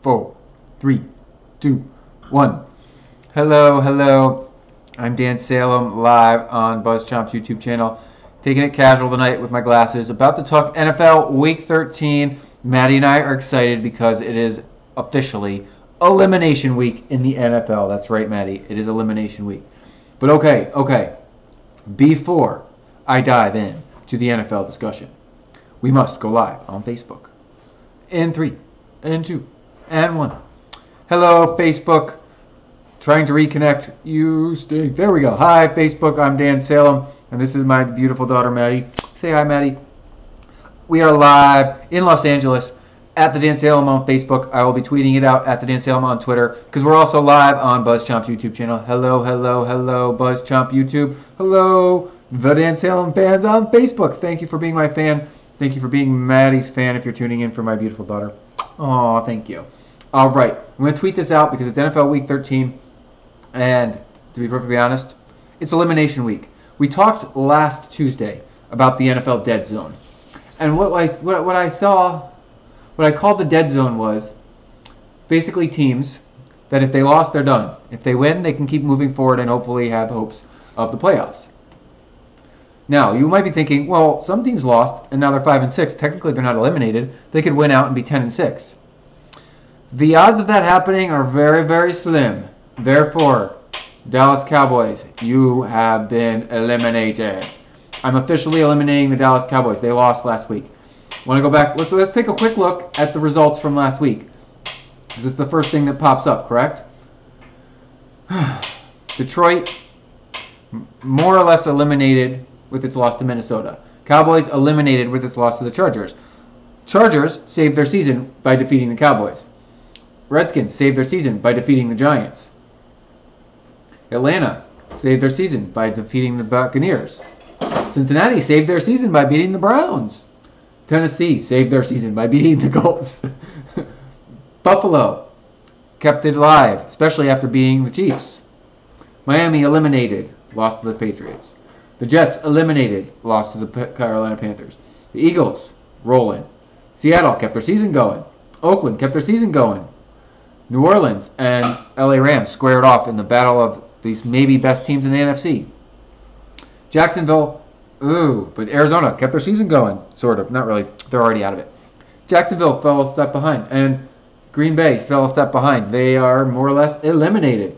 4, 3, 2, 1. Hello, hello. I'm Dan Salem, live on BuzzChomp's YouTube channel. Taking it casual tonight with my glasses. About to talk NFL Week 13. Maddie and I are excited because it is officially Elimination Week in the NFL. That's right, Maddie. It is Elimination Week. But okay. Before I dive in to the NFL discussion, we must go live on Facebook. In 3, and 2, and 1. Hello, Facebook. Trying to reconnect. You stay. There we go. Hi, Facebook. I'm Dan Salem, and this is my beautiful daughter, Maddie. Say hi, Maddie. We are live in Los Angeles at the Dan Salem on Facebook. I will be tweeting it out at the Dan Salem on Twitter because we're also live on BuzzChomp's YouTube channel. Hello, BuzzChomp YouTube. Hello, the Dan Salem fans on Facebook. Thank you for being my fan. Thank you for being Maddie's fan if you're tuning in for my beautiful daughter. Aw, thank you. All right, I'm going to tweet this out because it's NFL Week 13, and to be perfectly honest, it's Elimination Week. We talked last Tuesday about the NFL Dead Zone, and what I called the Dead Zone was basically teams that if they lost, they're done. If they win, they can keep moving forward and hopefully have hopes of the playoffs. Now, you might be thinking, well, some teams lost, and now they're 5-6. Technically, they're not eliminated. They could win out and be 10-6. The odds of that happening are very, very slim. Therefore, Dallas Cowboys, you have been eliminated. I'm officially eliminating the Dallas Cowboys. They lost last week. Want to go back? Let's take a quick look at the results from last week. This is the first thing that pops up, correct? Detroit, more or less eliminated with its loss to Minnesota. Cowboys eliminated with its loss to the Chargers. Chargers saved their season by defeating the Cowboys. Redskins saved their season by defeating the Giants. Atlanta saved their season by defeating the Buccaneers. Cincinnati saved their season by beating the Browns. Tennessee saved their season by beating the Colts. Buffalo kept it alive, especially after beating the Chiefs. Miami eliminated, lost to the Patriots. The Jets eliminated, lost to the Carolina Panthers. The Eagles rolling. Seattle kept their season going. Oakland kept their season going. New Orleans and LA Rams squared off in the battle of these maybe best teams in the NFC. Jacksonville, but Arizona kept their season going, sort of, not really. They're already out of it. Jacksonville fell a step behind, and Green Bay fell a step behind. They are more or less eliminated.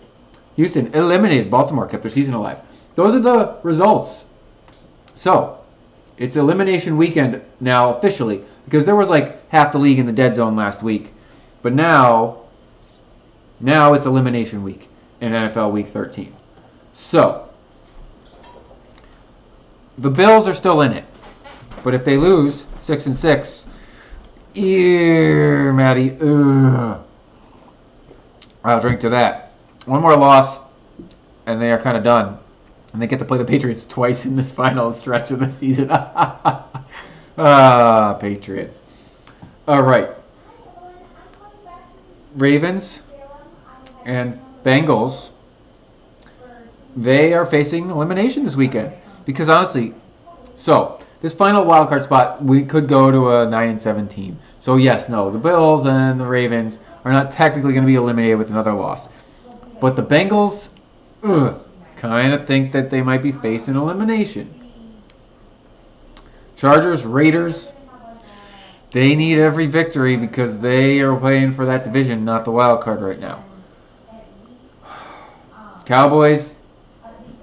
Houston eliminated. Baltimore kept their season alive. Those are the results. So, it's elimination weekend now officially, because there was like half the league in the dead zone last week. But now it's elimination week in NFL Week 13. So, the Bills are still in it. But if they lose 6-6, Maddie, I'll drink to that. One more loss, and they are kind of done. And they get to play the Patriots twice in this final stretch of the season. Patriots. All right. Ravens and Bengals, they are facing elimination this weekend. Because honestly, this final wildcard spot, we could go to a 9-7 team. So yes, no, the Bills and the Ravens are not technically going to be eliminated with another loss. But the Bengals, kind of think that they might be facing elimination. Chargers, Raiders, they need every victory because they are playing for that division, not the wild card right now. Cowboys,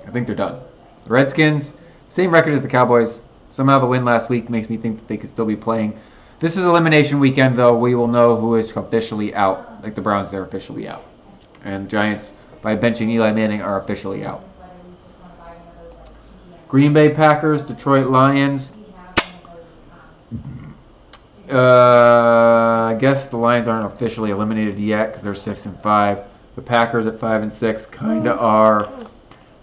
I think they're done. The Redskins, same record as the Cowboys. Somehow the win last week makes me think that they could still be playing. This is elimination weekend, though. We will know who is officially out. Like the Browns, they're officially out. And the Giants, by benching Eli Manning, are officially out. Green Bay Packers, Detroit Lions. I guess the Lions aren't officially eliminated yet because they're 6-5. The Packers at 5-6 kind of are.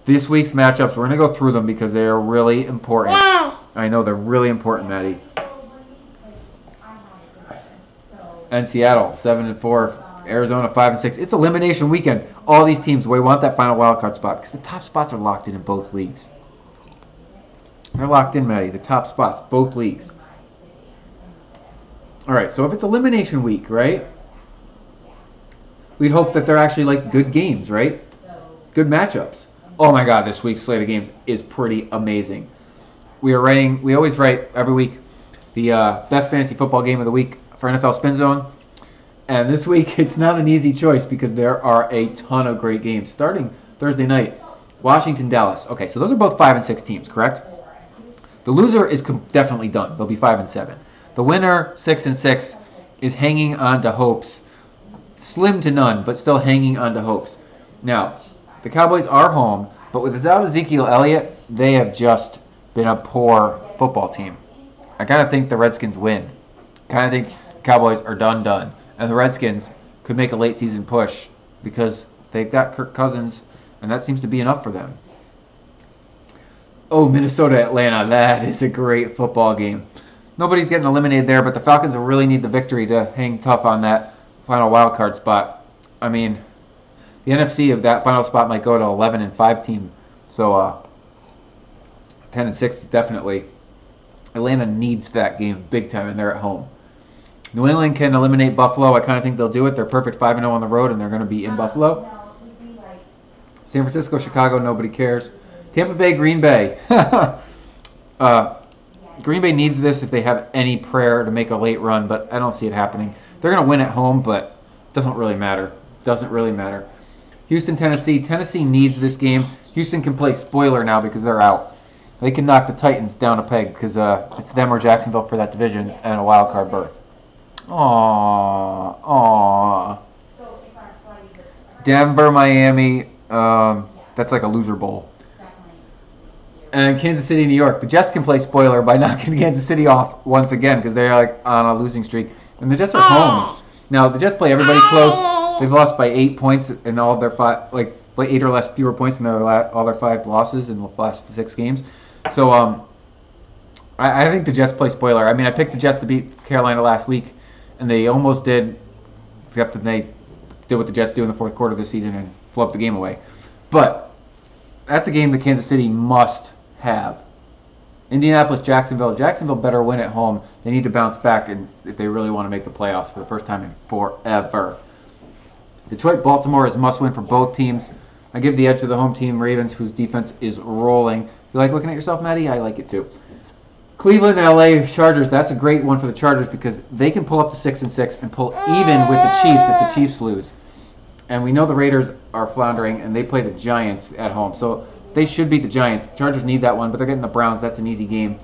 This week's matchups, we're going to go through them because they are really important. I know they're really important, Maddie. And Seattle, 7-4. Arizona, 5-6. It's elimination weekend. All these teams, we want that final wildcard spot because the top spots are locked in both leagues. They're locked in, Maddie. The top spots, both leagues. All right, so if it's elimination week, right? we'd hope that they're actually like good games, right? Good matchups. Oh my God, this week's slate of games is pretty amazing. We always write every week the best fantasy football game of the week for NFL Spin Zone. And this week, it's not an easy choice because there are a ton of great games. Starting Thursday night, Washington, Dallas. Okay, so those are both 5 and 6 teams, correct? The loser is definitely done. They'll be 5 and 7. The winner, 6 and 6, is hanging on to hopes. Slim to none, but still hanging on to hopes. Now, the Cowboys are home, but without Ezekiel Elliott, they have just been a poor football team. I kind of think the Redskins win. I kind of think the Cowboys are done. And the Redskins could make a late season push because they've got Kirk Cousins, and that seems to be enough for them. Oh, Minnesota, Atlanta. That is a great football game. Nobody's getting eliminated there, but the Falcons will really need the victory to hang tough on that final wild card spot. I mean, the NFC of that final spot might go to 11 and 5 team. So 10 and 6 definitely. Atlanta needs that game big time, and they're at home. New England can eliminate Buffalo. I kind of think they'll do it. They're perfect 5-0 on the road, and they're going to be in Buffalo. San Francisco, Chicago, nobody cares. Tampa Bay, Green Bay. Green Bay needs this if they have any prayer to make a late run, but I don't see it happening. They're going to win at home, but it doesn't really matter. Houston, Tennessee. Tennessee needs this game. Houston can play spoiler now because they're out. They can knock the Titans down a peg because it's them or Jacksonville for that division and a wild card berth. Aww. Denver, Miami. That's like a loser bowl. And Kansas City, New York. The Jets can play spoiler by knocking Kansas City off once again because they're like on a losing streak. And the Jets are home. Now the Jets play everybody close. They've lost by 8 points in all of their by 8 or less fewer points in all their 5 losses in the last 6 games. So I think the Jets play spoiler. I mean, I picked the Jets to beat Carolina last week, and they almost did, except that they did what the Jets do in the fourth quarter of the season and flubbed the game away. But that's a game that Kansas City must have. Indianapolis, Jacksonville. Jacksonville better win at home. They need to bounce back if they really want to make the playoffs for the first time in forever. Detroit, Baltimore is a must-win for both teams. I give the edge to the home team, Ravens, whose defense is rolling. You like looking at yourself, Maddie? I like it too. Cleveland, LA, Chargers. That's a great one for the Chargers because they can pull up to 6 and 6 and pull even with the Chiefs if the Chiefs lose. And we know the Raiders are floundering, and they play the Giants at home. So they should beat the Giants. The Chargers need that one, but they're getting the Browns. That's an easy game.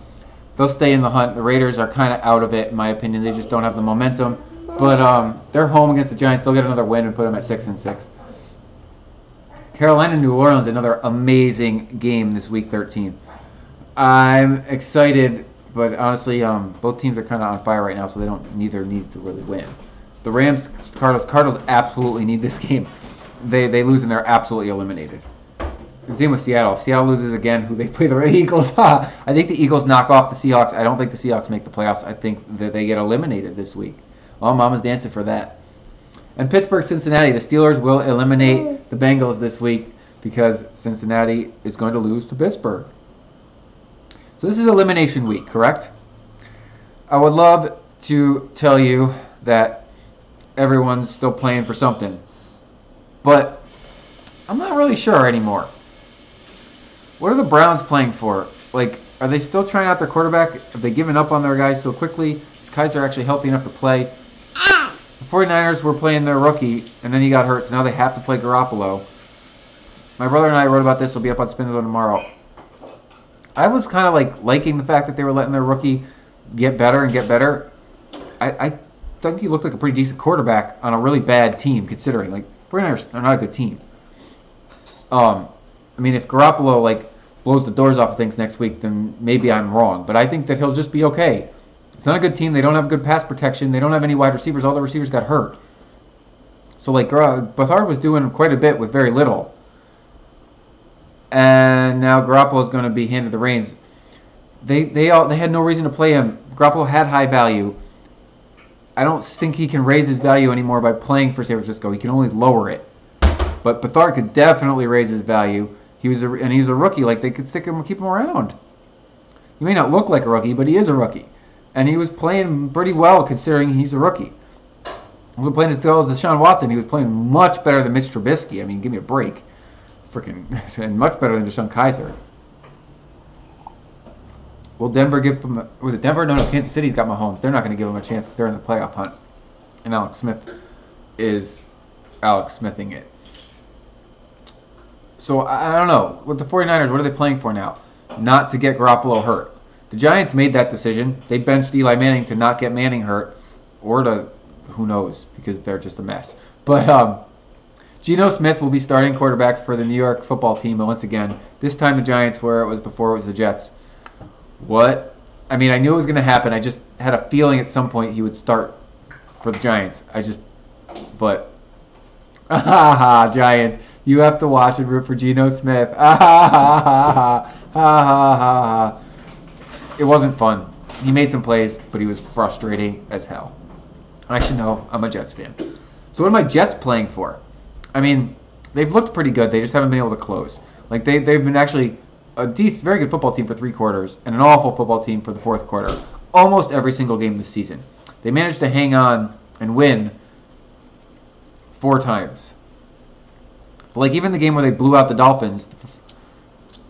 They'll stay in the hunt. The Raiders are kind of out of it, in my opinion. They just don't have the momentum. But they're home against the Giants. They'll get another win and put them at 6 and 6. Carolina, New Orleans, another amazing game this week 13. I'm excited, but honestly, both teams are kind of on fire right now, so neither need to really win. The Rams, Cardinals absolutely need this game. They lose and they're absolutely eliminated. The same with Seattle. If Seattle loses again, who they play the Eagles. I think the Eagles knock off the Seahawks. I don't think the Seahawks make the playoffs. I think that they get eliminated this week. Well, Mama's dancing for that. And Pittsburgh, Cincinnati. The Steelers will eliminate the Bengals this week because Cincinnati is going to lose to Pittsburgh. So this is elimination week, correct? I would love to tell you that everyone's still playing for something, but I'm not really sure anymore. What are the Browns playing for? Like, are they still trying out their quarterback? Have they given up on their guys so quickly? Is Kaiser actually healthy enough to play? The 49ers were playing their rookie, and then he got hurt, so now they have to play Garoppolo. My brother and I wrote about this. It'll be up on Spin Zone tomorrow. I was kind of liking the fact that they were letting their rookie get better and get better. I think he looked like a pretty decent quarterback on a really bad team, considering 49ers are not a good team. I mean, if Garoppolo blows the doors off of things next week, then maybe I'm wrong. But I think that he'll just be okay. It's not a good team. They don't have good pass protection. They don't have any wide receivers. All the receivers got hurt. So Bethard was doing quite a bit with very little. And now Garoppolo's going to be handed the reins. They had no reason to play him. Garoppolo had high value. I don't think he can raise his value anymore by playing for San Francisco. He can only lower it. But Bethard could definitely raise his value. He was a rookie. They could stick him and keep him around. He may not look like a rookie, but he is a rookie. And he was playing pretty well considering he's a rookie. wasn't playing as well as Deshaun Watson. He was playing much better than Mitch Trubisky. I mean, give me a break. And much better than Deshaun Kaiser. Will Denver give him... Was it Denver? No, Kansas City's got Mahomes. They're not going to give him a chance because they're in the playoff hunt. And Alex Smith is Alex Smithing it. So, I don't know. With the 49ers, what are they playing for now? Not to get Garoppolo hurt. The Giants made that decision. They benched Eli Manning to not get Manning hurt. Or to... Who knows? Because they're just a mess. But, Geno Smith will be starting quarterback for the New York football team once again. This time the Giants, where it was before it was the Jets. What? I mean, I knew it was going to happen. I just had a feeling at some point he would start for the Giants. But, Giants, you have to watch and root for Geno Smith. It wasn't fun. He made some plays, but he was frustrating as hell. I should know. I'm a Jets fan. So what are my Jets playing for? I mean, they've looked pretty good. They just haven't been able to close. Like, they've been actually a decent, very good football team for 3 quarters and an awful football team for the 4th quarter. Almost every single game this season. They managed to hang on and win 4 times. But like, even the game where they blew out the Dolphins,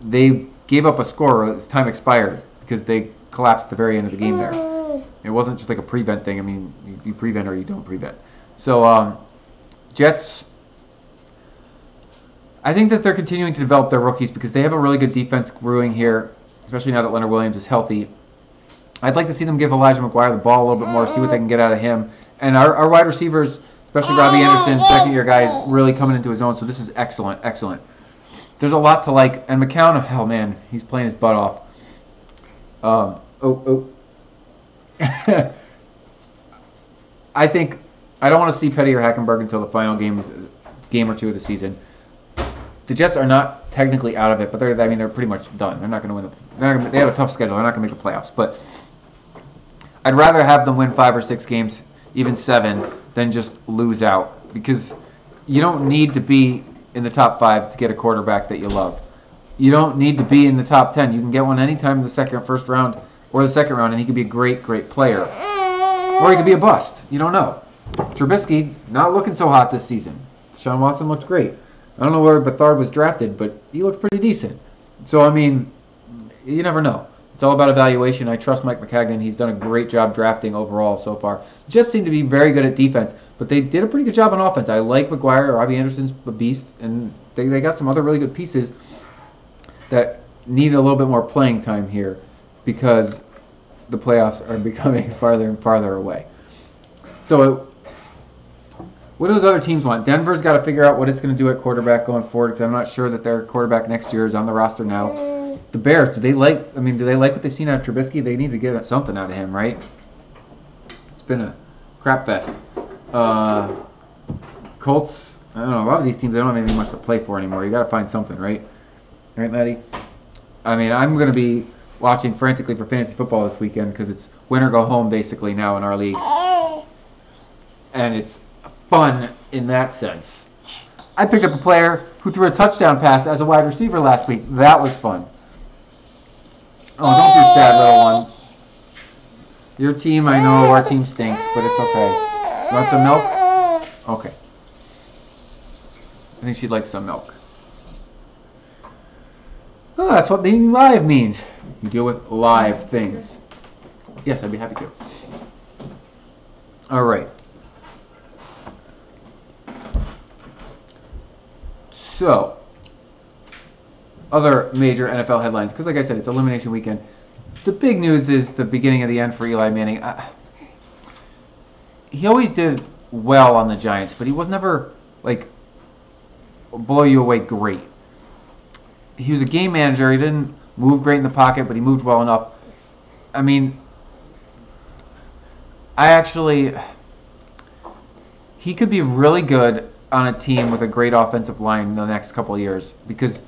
they gave up a score as time expired because they collapsed at the very end of the game there. It wasn't just like a prevent thing. I mean, you prevent or you don't prevent. So, Jets... I think that they're continuing to develop their rookies because they have a really good defense brewing here, especially now that Leonard Williams is healthy. I'd like to see them give Elijah McGuire the ball a little bit more, see what they can get out of him. And our wide receivers, especially Robbie Anderson, second-year guy, really coming into his own, so this is excellent, excellent. There's a lot to like. And McCown, oh man, he's playing his butt off. I think I don't want to see Petty or Hackenberg until the final game or two of the season. The Jets are not technically out of it, but they're pretty much done. They're not going to win. They have a tough schedule. They're not going to make the playoffs. But I'd rather have them win 5 or 6 games, even 7, than just lose out. Because you don't need to be in the top 5 to get a quarterback that you love. You don't need to be in the top 10. You can get one anytime in the first round or the second round, and he could be a great, great player. Or he could be a bust. You don't know. Trubisky, not looking so hot this season. Deshaun Watson looked great. I don't know where Bethard was drafted, but he looked pretty decent. So, I mean, you never know. It's all about evaluation. I trust Mike McCagnon. He's done a great job drafting overall so far. Just seem to be very good at defense, but they did a pretty good job on offense. I like McGuire. Robbie Anderson's a beast, and they got some other really good pieces that need a little bit more playing time here because the playoffs are becoming farther and farther away. So, what do those other teams want? Denver's got to figure out what it's going to do at quarterback going forward because I'm not sure that their quarterback next year is on the roster now. The Bears, do they like what they've seen out of Trubisky? They need to get something out of him, right? It's been a crap fest. Colts, I don't know, a lot of these teams, they don't have anything much to play for anymore. You got to find something, right? Right, Maddie? I mean, I'm going to be watching frantically for fantasy football this weekend because it's win or go home basically now in our league. And it's fun in that sense. I picked up a player who threw a touchdown pass as a wide receiver last week. That was fun. Oh, don't be sad, little one. Your team, I know, our team stinks, but it's okay. You want some milk? Okay. I think she'd like some milk. Oh, that's what being live means. You deal with live things. Yes, I'd be happy to. All right. So, other major NFL headlines, because like I said, it's elimination weekend. The big news is the beginning of the end for Eli Manning. He always did well on the Giants, but he was never, like, blow you away great. He was a game manager. He didn't move great in the pocket, but he moved well enough. I mean, he could be really good on a team with a great offensive line in the next couple of years because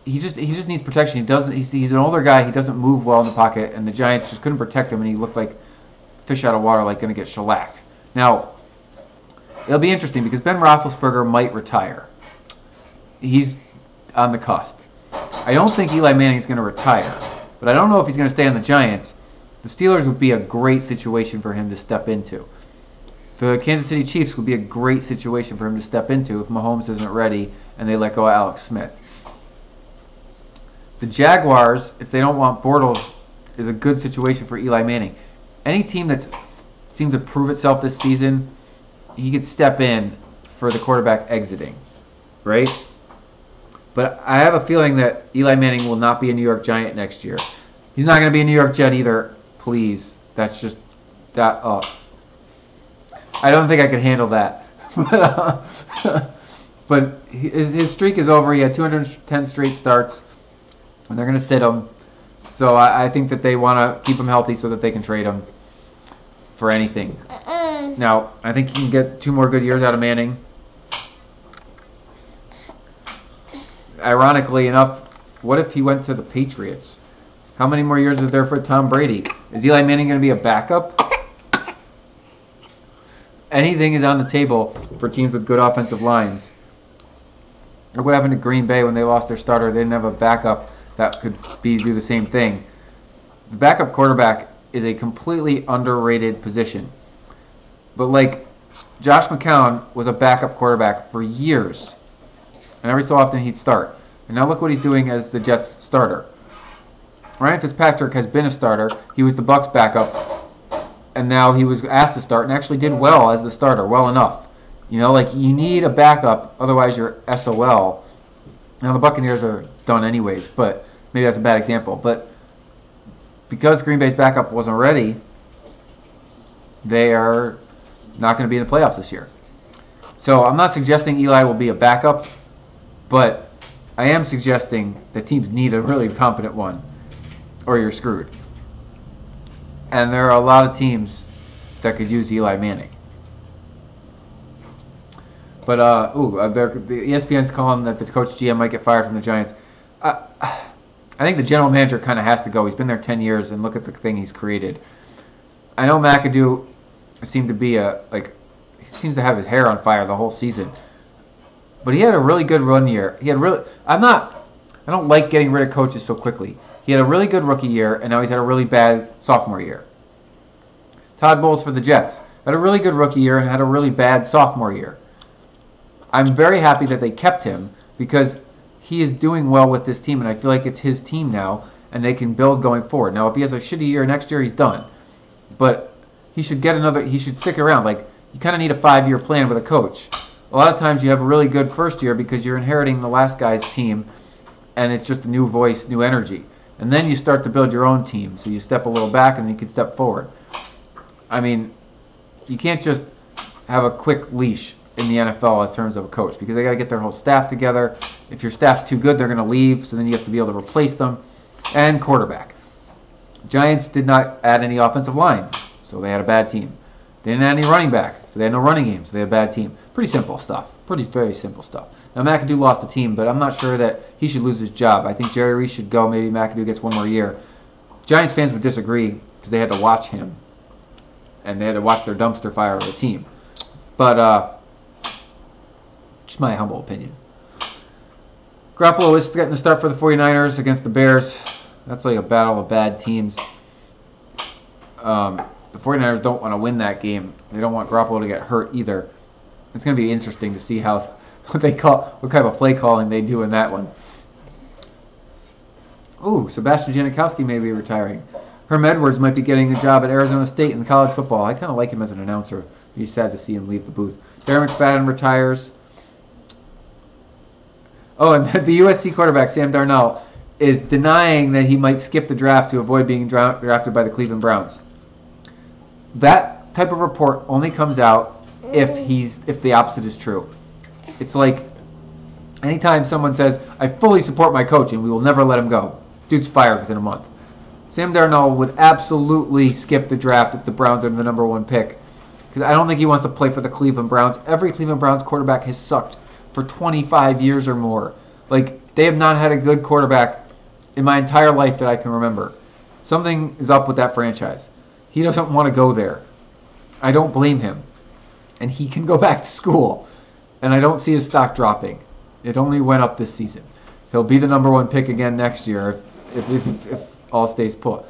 he just needs protection. He's an older guy. He doesn't move well in the pocket, and the Giants just couldn't protect him, and he looked like fish out of water, like going to get shellacked. Now, it'll be interesting because Ben Roethlisberger might retire. He's on the cusp. I don't think Eli Manning's going to retire, but I don't know if he's going to stay on the Giants. The Steelers would be a great situation for him to step into. The Kansas City Chiefs would be a great situation for him to step into if Mahomes isn't ready and they let go of Alex Smith. The Jaguars, if they don't want Bortles, is a good situation for Eli Manning. Any team that's seemed to prove itself this season, he could step in for the quarterback exiting, right? But I have a feeling that Eli Manning will not be a New York Giant next year. He's not going to be a New York Jet either. Please, that's just that. I don't think I could handle that. But his streak is over. He had 210 straight starts, and they're going to sit him. So I think that they want to keep him healthy so that they can trade him for anything. Now, I think you can get 2 more good years out of Manning. Ironically enough, what if he went to the Patriots? How many more years is there for Tom Brady? Is Eli Manning going to be a backup? Anything is on the table for teams with good offensive lines. Look what happened to Green Bay when they lost their starter. They didn't have a backup that could do the same thing. The backup quarterback is a completely underrated position. But like Josh McCown was a backup quarterback for years. And every so often he'd start. And now look what he's doing as the Jets starter. Ryan Fitzpatrick has been a starter. He was the Bucs backup. And now he was asked to start and actually did well as the starter, well enough. You know, like you need a backup, otherwise you're SOL. Now the Buccaneers are done anyways, but maybe that's a bad example. But because Green Bay's backup wasn't ready, they are not going to be in the playoffs this year. So I'm not suggesting Eli will be a backup, but I am suggesting that teams need a really competent one, or you're screwed. And there are a lot of teams that could use Eli Manning. But the ESPN's calling that the coach GM might get fired from the Giants. I think the general manager kind of has to go. He's been there 10 years, and look at the thing he's created. I know McAdoo seemed to be he seems to have his hair on fire the whole season. But he had a really good run year. I don't like getting rid of coaches so quickly. He had a really good rookie year, and now he's had a really bad sophomore year. Todd Bowles for the Jets had a really good rookie year and had a really bad sophomore year. I'm very happy that they kept him because he is doing well with this team, and I feel like it's his team now, and they can build going forward. Now, if he has a shitty year next year, he's done. But he should stick around. Like, you kind of need a 5-year plan with a coach. A lot of times you have a really good first year because you're inheriting the last guy's team, and it's just a new voice, new energy. And then you start to build your own team. So you step a little back, and then you can step forward. I mean, you can't just have a quick leash in the NFL as terms of a coach because they got to get their whole staff together. If your staff's too good, they're going to leave, so then you have to be able to replace them. And quarterback. Giants did not add any offensive line, so they had a bad team. They didn't add any running back, so they had no running game, so they had a bad team. Pretty simple stuff. Very simple stuff. Now, McAdoo lost the team, but I'm not sure that he should lose his job. I think Jerry Reese should go. Maybe McAdoo gets 1 more year. Giants fans would disagree because they had to watch him, and they had to watch their dumpster fire of the team. But just my humble opinion. Garoppolo is getting the start for the 49ers against the Bears. That's like a battle of bad teams. The 49ers don't want to win that game. They don't want Garoppolo to get hurt either. It's going to be interesting to see what kind of play calling they do in that one. Ooh, Sebastian Janikowski may be retiring. Herm Edwards might be getting a job at Arizona State in college football. I kind of like him as an announcer. It'd be sad to see him leave the booth. Darren McFadden retires. Oh, and the USC quarterback, Sam Darnold, is denying that he might skip the draft to avoid being drafted by the Cleveland Browns. That type of report only comes out if the opposite is true. It's like anytime someone says, I fully support my coach and we will never let him go, dude's fired within a month. Sam Darnold would absolutely skip the draft if the Browns are the number 1 pick. Because I don't think he wants to play for the Cleveland Browns. Every Cleveland Browns quarterback has sucked for 25 years or more. Like, they have not had a good quarterback in my entire life that I can remember. Something is up with that franchise. He doesn't want to go there. I don't blame him. And he can go back to school. And I don't see his stock dropping. It only went up this season. He'll be the number 1 pick again next year if all stays put.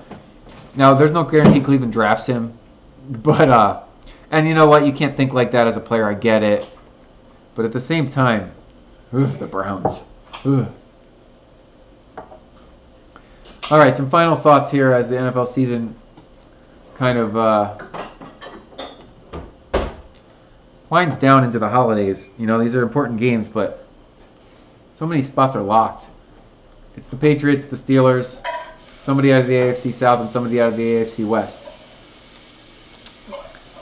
Now, there's no guarantee Cleveland drafts him. But And you know what? You can't think like that as a player. I get it. But at the same time, the Browns. All right, some final thoughts here as the NFL season kind of winds down into the holidays. You know, these are important games, but so many spots are locked. It's the Patriots, the Steelers, somebody out of the AFC South, and somebody out of the AFC West.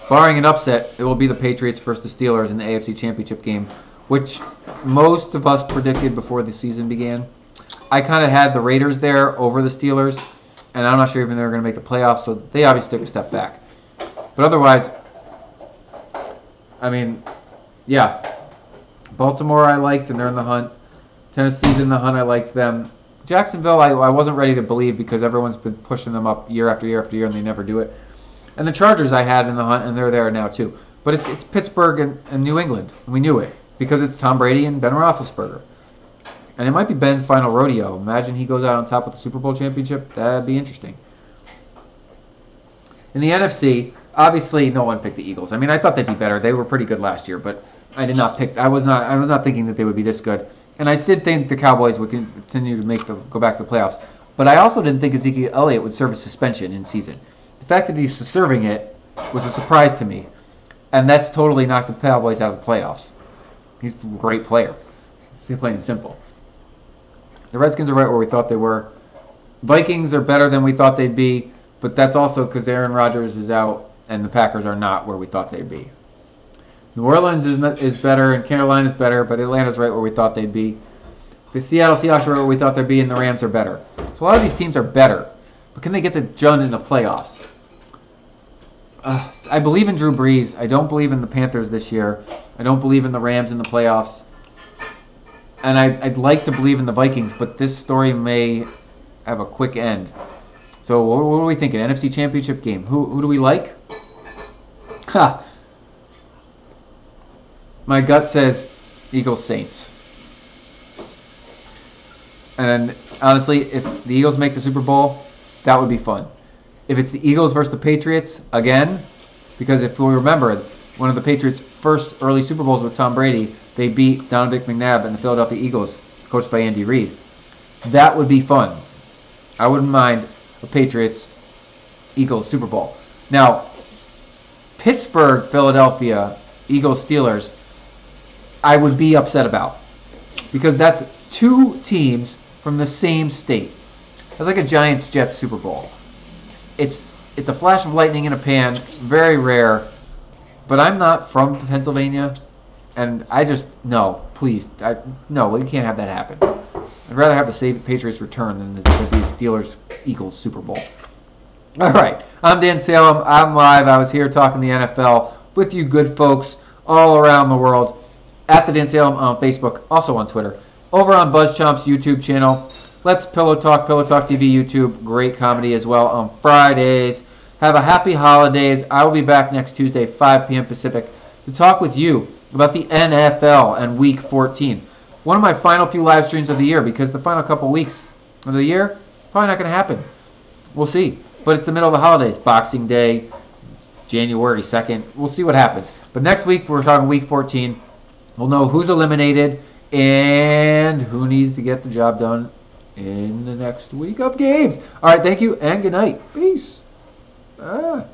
Barring an upset, it will be the Patriots versus the Steelers in the AFC Championship game, which most of us predicted before the season began. I kind of had the Raiders there over the Steelers, and I'm not sure even they were going to make the playoffs, so they obviously took a step back. But otherwise, I mean, yeah, Baltimore I liked, and they're in the hunt. Tennessee's in the hunt, I liked them. Jacksonville, I wasn't ready to believe because everyone's been pushing them up year after year after year, and they never do it. And the Chargers I had in the hunt, and they're there now too. But it's Pittsburgh and New England, and we knew it because it's Tom Brady and Ben Roethlisberger. And it might be Ben's final rodeo. Imagine he goes out on top with the Super Bowl championship. That'd be interesting. In the NFC, obviously no one picked the Eagles. I mean, I thought they'd be better. They were pretty good last year, but I did not pick. I was not thinking that they would be this good. And I did think the Cowboys would continue to go back to the playoffs. But I also didn't think Ezekiel Elliott would serve a suspension in season. The fact that he's serving it was a surprise to me. And that's totally knocked the Cowboys out of the playoffs. He's a great player. It's plain and simple. The Redskins are right where we thought they were. Vikings are better than we thought they'd be, but that's also because Aaron Rodgers is out and the Packers are not where we thought they'd be. New Orleans is better and Carolina's better, but Atlanta's right where we thought they'd be. The Seattle Seahawks are right where we thought they'd be, and the Rams are better. So a lot of these teams are better, but can they get the done in the playoffs? I believe in Drew Brees. I don't believe in the Panthers this year. I don't believe in the Rams in the playoffs. And I'd like to believe in the Vikings, but this story may have a quick end. So what are we thinking? NFC Championship game. Who do we like? Ha! My gut says Eagles Saints. And honestly, if the Eagles make the Super Bowl, that would be fun. If it's the Eagles versus the Patriots, again, because if we remember, one of the Patriots' first early Super Bowls with Tom Brady, they beat Donovan McNabb and the Philadelphia Eagles, coached by Andy Reid. That would be fun. I wouldn't mind a Patriots-Eagles Super Bowl. Now, Pittsburgh, Philadelphia, Eagles, Steelers, I would be upset about. Because that's two teams from the same state. It's like a Giants-Jets Super Bowl. It's a flash of lightning in a pan, very rare. But I'm not from Pennsylvania, and I just, no, please, no, we can't have that happen. I'd rather have the Patriots return than the Steelers-Eagles Super Bowl. All right, I'm Dan Salem. I'm live. I was here talking the NFL with you good folks all around the world at the Dan Salem on Facebook, also on Twitter, over on BuzzChomp's YouTube channel. Let's Pillow Talk TV YouTube, great comedy as well on Fridays. Have a happy holidays. I will be back next Tuesday, 5 p.m. Pacific, to talk with you about the NFL and Week 14. One of my final few live streams of the year, because the final couple weeks of the year, probably not going to happen. We'll see. But it's the middle of the holidays. Boxing Day, January 2nd. We'll see what happens. But next week, we're talking Week 14. We'll know who's eliminated and who needs to get the job done in the next week of games. All right, thank you, and good night. Peace. Ah.